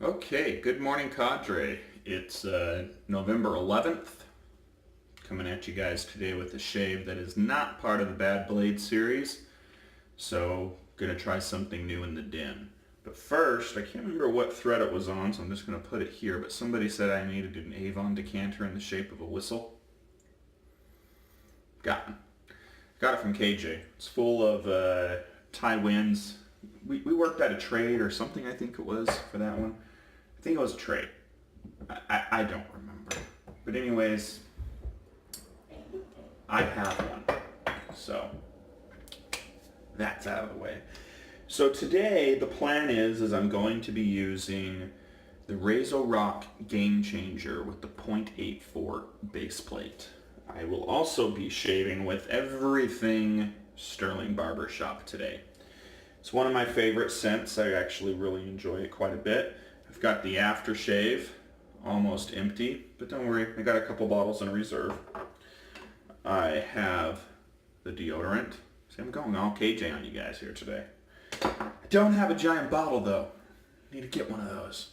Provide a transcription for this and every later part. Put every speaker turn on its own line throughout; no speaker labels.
Okay, good morning, Cadre. It's November 11th, coming at you guys today with a shave that is not part of the Bad Blade series, so gonna try something new in the den. But first, I can't remember what thread it was on, so I'm just gonna put it here, but somebody said I needed an Avon decanter in the shape of a whistle. Got one. Got it from KJ. It's full of Thai winds. We worked at a trade or something, I think it was, for that one. I think it was a trade. I don't remember. But anyways, I have one. So that's out of the way. So today the plan is I'm going to be using the Razor Rock Game Changer with the .84 base plate. I will also be shaving with everything Stirling Barbershop today. It's one of my favorite scents. I actually really enjoy it quite a bit. I've got the aftershave almost empty, but don't worry, I got a couple bottles in reserve. I have the deodorant. See, I'm going all KJ on you guys here today. I don't have a giant bottle though. Need to get one of those.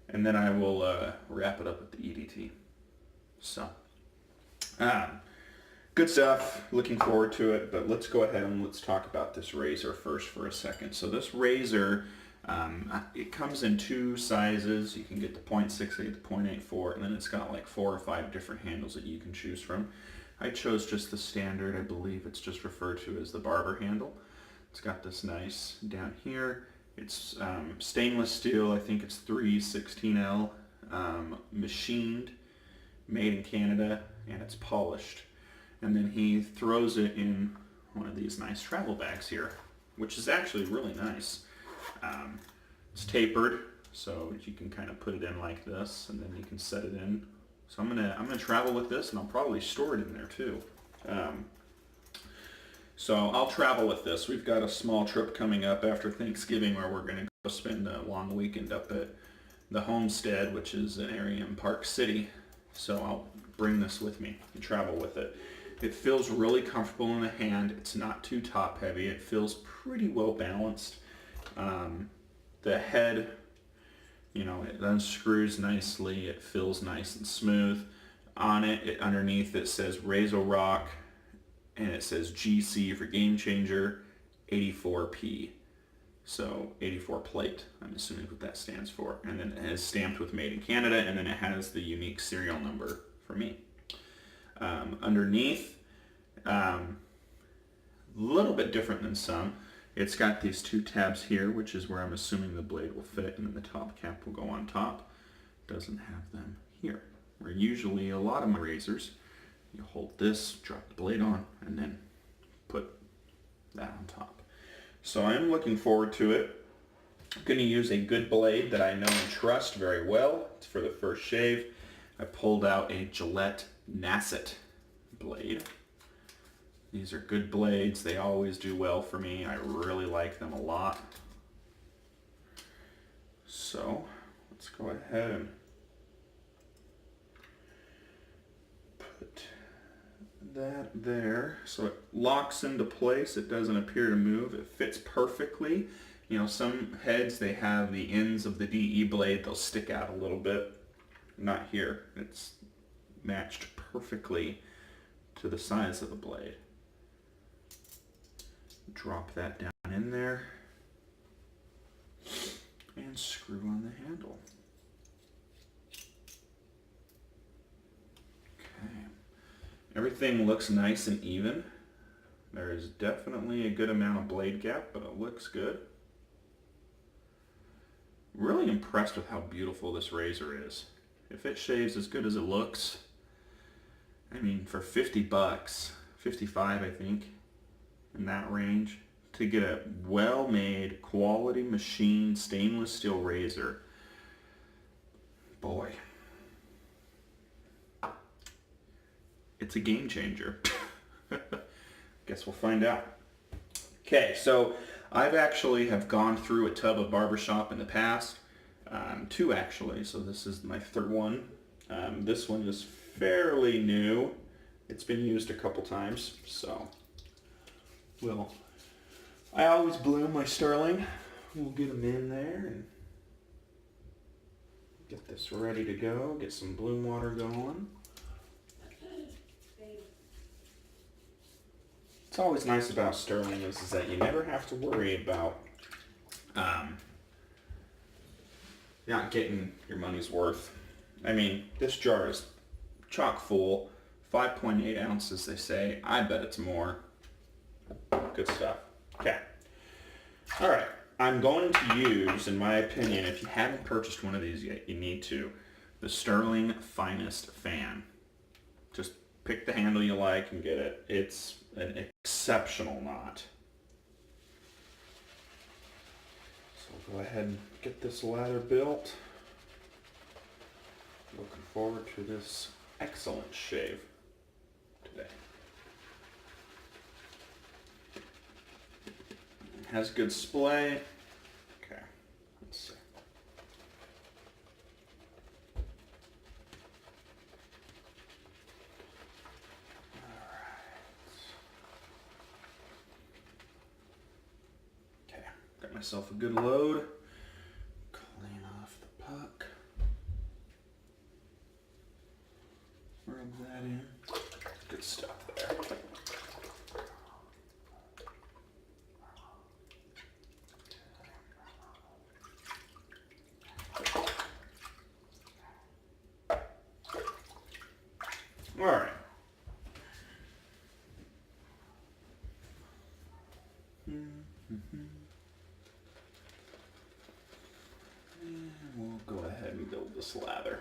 And then I will wrap it up with the EDT. So, good stuff. Looking forward to it, but let's go ahead and let's talk about this razor first for a second. So this razor, it comes in two sizes. You can get the .68, the .84, and then it's got like 4 or 5 different handles that you can choose from. I chose just the standard. I believe it's just referred to as the barber handle. It's got this nice down here. It's stainless steel. I think it's 316L, machined, made in Canada, and it's polished. And then he throws it in one of these nice travel bags here, which is actually really nice. It's tapered, so you can kind of put it in like this, and then you can set it in. So I'm gonna travel with this, and I'll probably store it in there too. So I'll travel with this. We've got a small trip coming up after Thanksgiving where we're gonna go spend a long weekend up at the Homestead, which is an area in Park City. So I'll bring this with me and travel with it. It feels really comfortable in the hand. It's not too top heavy. It feels pretty well balanced. The head, you know, it unscrews nicely. It feels nice and smooth. On it, underneath it says Razor Rock, and it says GC for Game Changer, 84P. So 84 plate, I'm assuming what that stands for. And then it has stamped with Made in Canada, and then it has the unique serial number for me. Underneath, a little bit different than some. It's got these 2 tabs here, which is where I'm assuming the blade will fit, and then the top cap will go on top. Doesn't have them here. Where usually a lot of my razors, you hold this, drop the blade on, and then put that on top. So I'm looking forward to it. I'm going to use a good blade that I know and trust very well. It's for the first shave. I pulled out a Gillette Nasset blade. These are good blades. They always do well for me. I really like them a lot. So let's go ahead and put that there so it locks into place. It doesn't appear to move. It fits perfectly. You know, some heads, they have the ends of the DE blade, they'll stick out a little bit. Not here. It's matched perfectly to the size of the blade. Drop that down in there and screw on the handle. Okay. Everything looks nice and even. There is definitely a good amount of blade gap, but it looks good. Really impressed with how beautiful this razor is. If it shaves as good as it looks, I mean, for 50 bucks, 55 I think, in that range, to get a well-made, quality machined stainless steel razor, boy, it's a game changer. Guess we'll find out. Okay, so I've actually have gone through a tub of Barbershop in the past, 2 actually, so this is my 3rd one. This one is fairly new. It's been used a couple times, so I always bloom my Stirling. We'll get them in there and Get this ready to go. Get some bloom water going. What's always nice about Stirling is that you never have to worry about not getting your money's worth. I mean, this jar is chock full, 5.8 ounces they say. I bet it's more. Good stuff. Okay. All right. I'm going to use, in my opinion, if you haven't purchased one of these yet, you need to, the Stirling Finest Fan. Just pick the handle you like and get it. It's an exceptional knot. So go ahead and get this lather built. Looking forward to this excellent shave today. It has good splay. Okay, let's see. Okay, got myself a good load. Clean off the puck. Rub that in. Good stuff there. All right. And we'll go ahead and build this lather.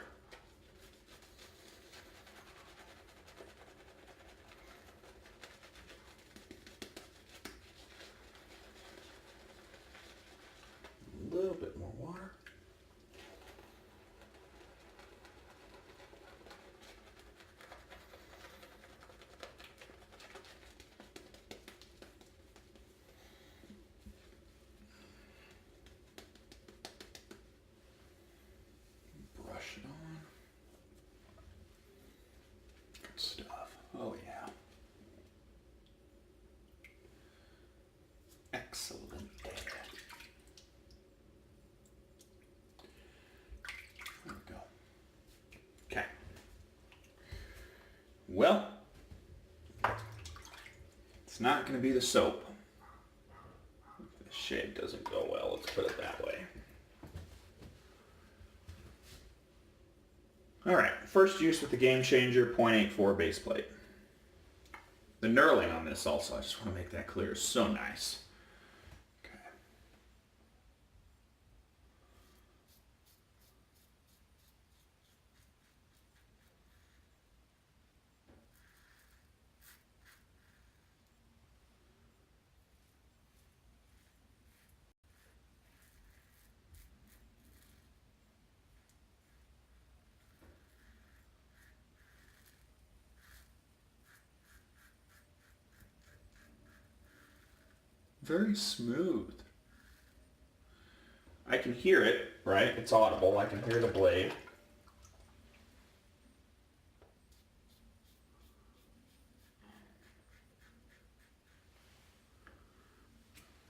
A little bit more water. Brush it on. Good stuff. Oh yeah. Excellent. There we go. Okay. Well, it's not going to be the soap. The shade doesn't go well, let's put it that way. Alright, first use with the Game Changer 0.84 base plate. The knurling on this also, I just want to make that clear, is so nice. Okay. Very smooth. I can hear it, right? It's audible. I can hear the blade.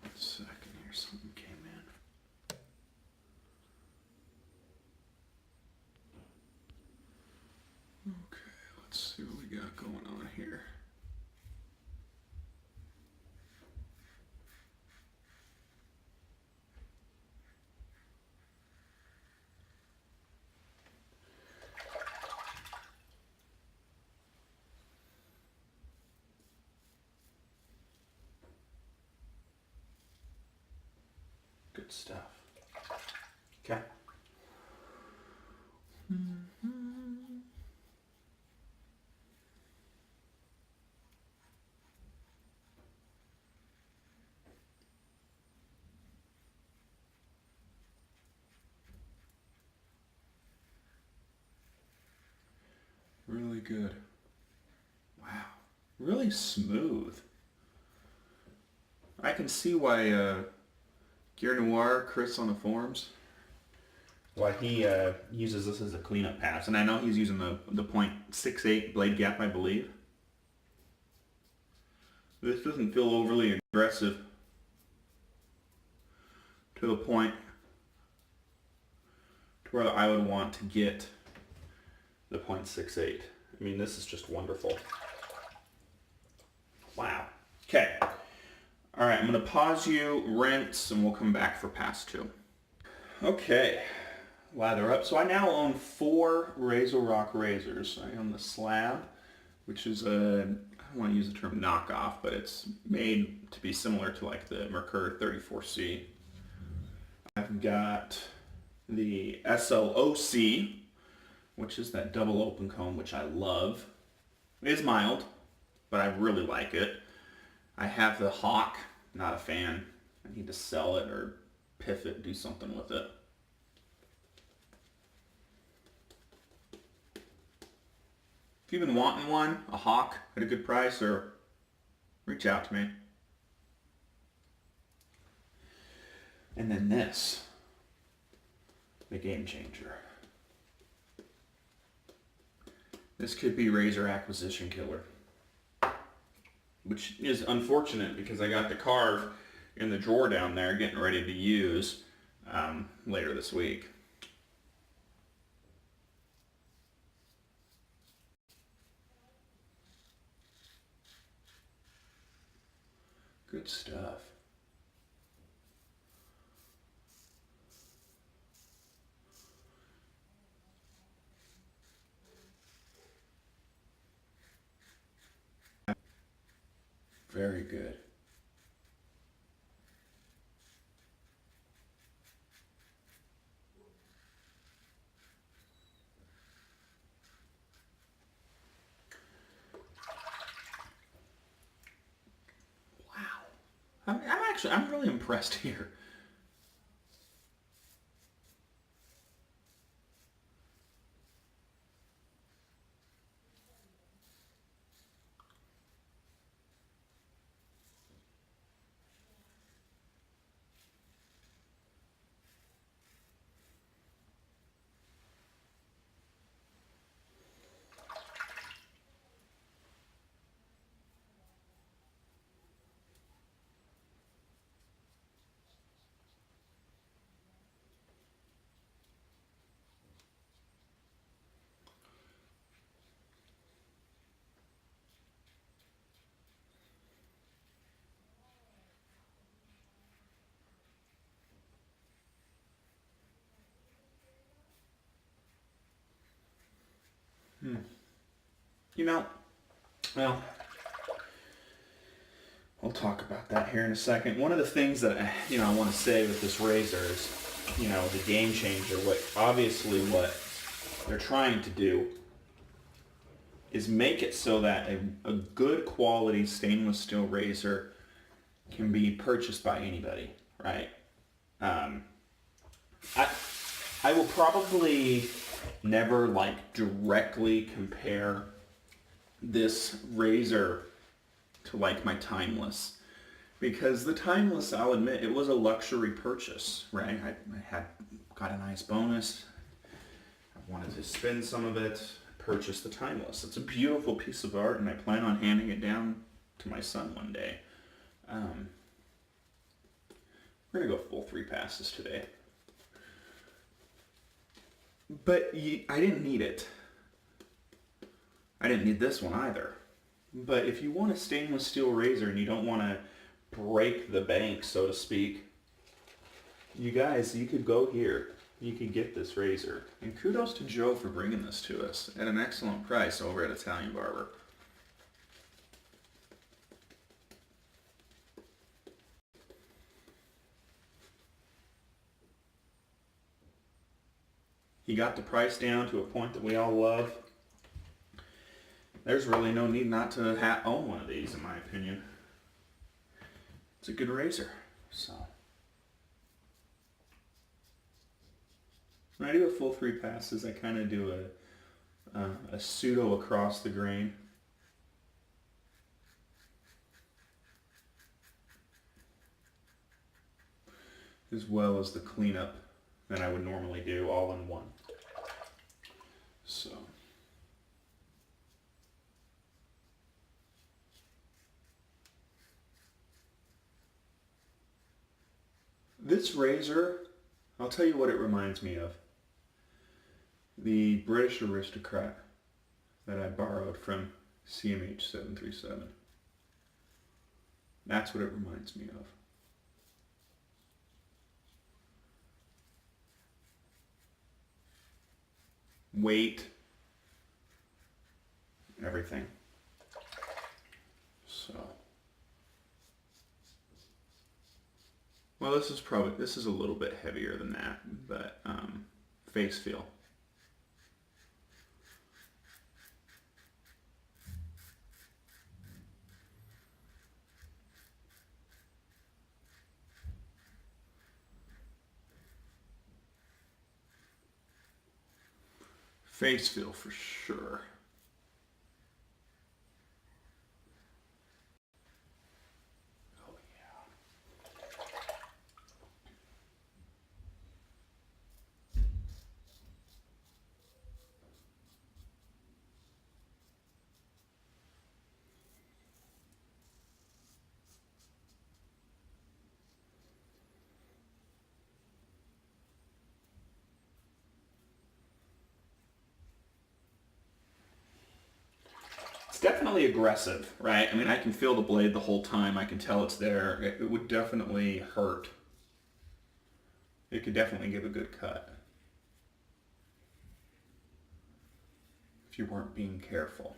One second here, something came in. Okay, let's see what we got going on here. Good stuff. Okay. Really good. Wow. Really smooth. I can see why Gear Noir, Chris on the forums, why he uses this as a cleanup pass. And I know he's using the .68 blade gap, I believe. This doesn't feel overly aggressive to the point to where I would want to get the 0.68. I mean, this is just wonderful. Wow. Okay. All right, I'm going to pause you, rinse, and we'll come back for pass 2. Okay. Lather up. So I now own 4 RazoRock razors. I own the Slab, which is a, I don't want to use the term knockoff, but it's made to be similar to like the Merkur 34C. I've got the SLOC, which is that double open comb, which I love. It is mild, but I really like it. I have the Hawk, not a fan. I need to sell it or piff it, do something with it. If you've been wanting one, a Hawk at a good price, or reach out to me. And then this, the game changer. This could be razor acquisition killer, which is unfortunate because I got the car in the drawer down there getting ready to use later this week. Good stuff. Very good. Wow. I'm really impressed here. You know, well, I'll talk about that here in a second. One of the things that I want to say with this razor is, the game changer. What they're trying to do is make it so that a good quality stainless steel razor can be purchased by anybody, right? I will probably never directly compare this razor to my Timeless, because the Timeless, I'll admit, it was a luxury purchase, right? I got a nice bonus. I wanted to spend some of it, purchase the Timeless. It's a beautiful piece of art, and I plan on handing it down to my son one day. We're gonna go full 3 passes today. But I didn't need it. I didn't need this one either. But if you want a stainless steel razor and you don't want to break the bank, so to speak, you could go here. You could get this razor. And kudos to Joe for bringing this to us at an excellent price over at Italian Barber. He got the price down to a point that we all love. There's really no need not to own one of these, in my opinion. It's a good razor. So when I do a full 3 passes, I kind of do a pseudo across the grain. As well as the cleanup that I would normally do all in one. So this razor, I'll tell you what it reminds me of. The British Aristocrat that I borrowed from CMH 737. That's what it reminds me of. Weight, everything. So, well, this is a little bit heavier than that, but face feel. Face feel for sure. Oh yeah. It's definitely aggressive, right? I mean, I can feel the blade the whole time. I can tell it's there. It would definitely hurt. It could definitely give a good cut if you weren't being careful.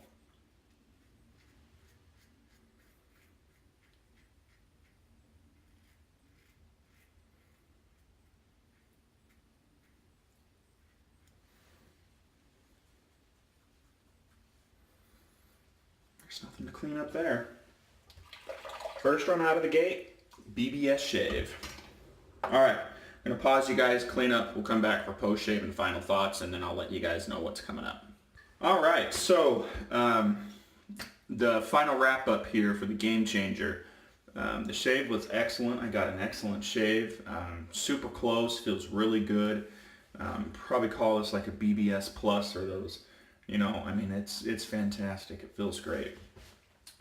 There's nothing to clean up there. First run out of the gate, BBS shave. All right, I'm gonna pause you guys, clean up. We'll come back for post shave and final thoughts, and then I'll let you guys know what's coming up. All right, so the final wrap up here for the Game Changer. The shave was excellent. I got an excellent shave. Super close, feels really good. Probably call this like a BBS plus or those, you know, I mean, it's fantastic. It feels great.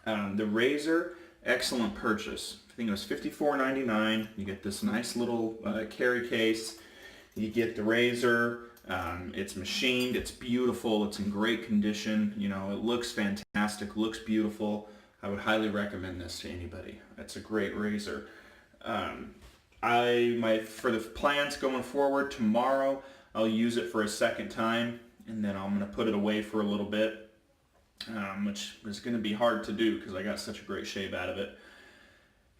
The razor, excellent purchase. I think it was $54.99. You get this nice little carry case. You get the razor. It's machined. It's beautiful. It's in great condition. You know, it looks fantastic. Looks beautiful. I would highly recommend this to anybody. It's a great razor. For the plans going forward, tomorrow I'll use it for a second time, and then I'm going to put it away for a little bit, which is going to be hard to do because I got such a great shave out of it.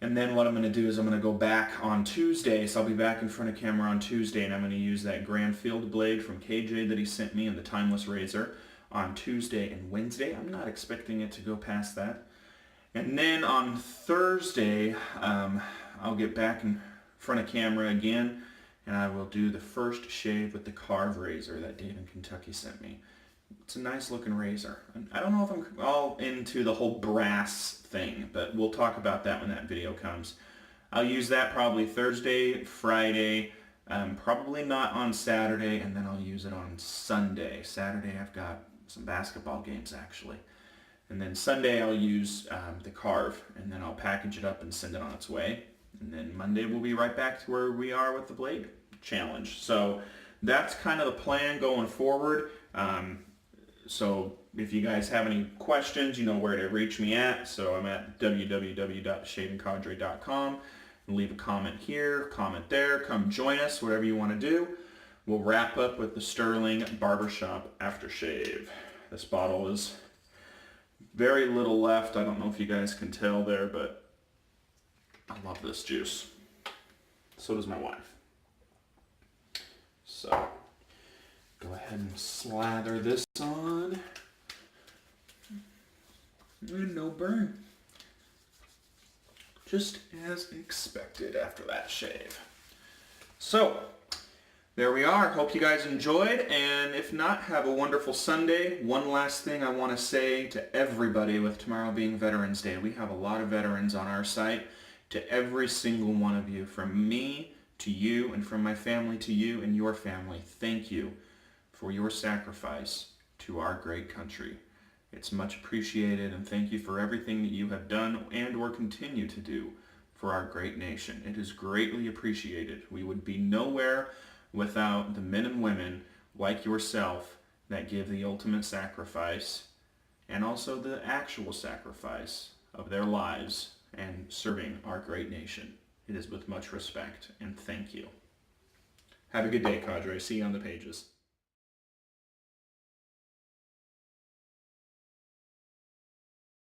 And then what I'm going to do is I'm going to go back on Tuesday, so I'll be back in front of camera on Tuesday, and I'm going to use that Granfield blade from KJ that he sent me and the Timeless razor on Tuesday and Wednesday. I'm not expecting it to go past that. And then on Thursday, I'll get back in front of camera again, and I will do the first shave with the carved razor that Dave in Kentucky sent me. It's a nice looking razor. I don't know if I'm all into the whole brass thing, but we'll talk about that when that video comes. I'll use that probably Thursday, Friday, probably not on Saturday, and then I'll use it on Sunday. Saturday I've got some basketball games actually. And then Sunday I'll use the carve, and then I'll package it up and send it on its way. And then Monday we'll be right back to where we are with the blade challenge. So that's kind of the plan going forward. So if you guys have any questions, you know where to reach me at. So I'm at www.shavingcadre.com. Leave a comment here, comment there, come join us, whatever you want to do. We'll wrap up with the Stirling Barbershop aftershave. This bottle is very little left. I don't know if you guys can tell there, but I love this juice. So does my wife. So go ahead and slather this on. And no burn. Just as expected after that shave. So there we are. Hope you guys enjoyed, and if not, have a wonderful Sunday. One last thing I want to say to everybody, with tomorrow being Veterans Day. We have a lot of veterans on our site. To every single one of you, from me to you, and from my family to you and your family, thank you for your sacrifice to our great country. It's much appreciated, and thank you for everything that you have done and or continue to do for our great nation. It is greatly appreciated. We would be nowhere without the men and women like yourself, that give the ultimate sacrifice and also the actual sacrifice of their lives and serving our great nation. It is with much respect and thank you. Have a good day, Cadre. See you on the pages.